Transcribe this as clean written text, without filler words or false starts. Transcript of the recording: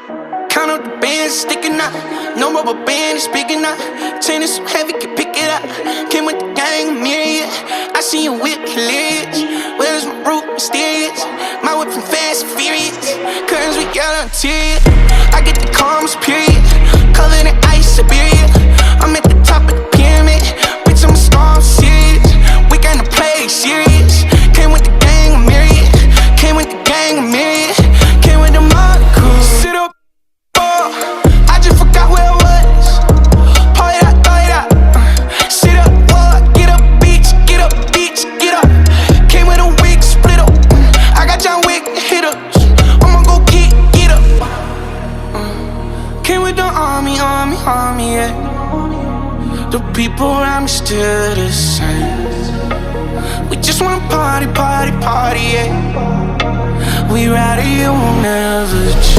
Count up the bands, sticking out. No rubber band is big enough. Chain is so heavy, can pick it up. Came with the gang, a myriad. I see you whip, hilarious. Where's my root, mysterious? My whip from fast and furious. Curtains with yellow interior. I get the calmest period. Covered in ice, Siberia. I'm at the top of the pyramid. Bitch, I'm a star, I'm serious. We got to play serious. Came with the gang, a myriad. Came with the gang, a myriad. Came with the mob crew. Sit up. I just forgot where I was. Pour it out, throw it out. Sit up, get up, bitch, get up, bitch, get up. Came with a wig, split up. I got John Wick hitters. I'ma go get up. Came with the army, yeah. The people around me still the same. We just wanna party, yeah. We ride it, you won't never change.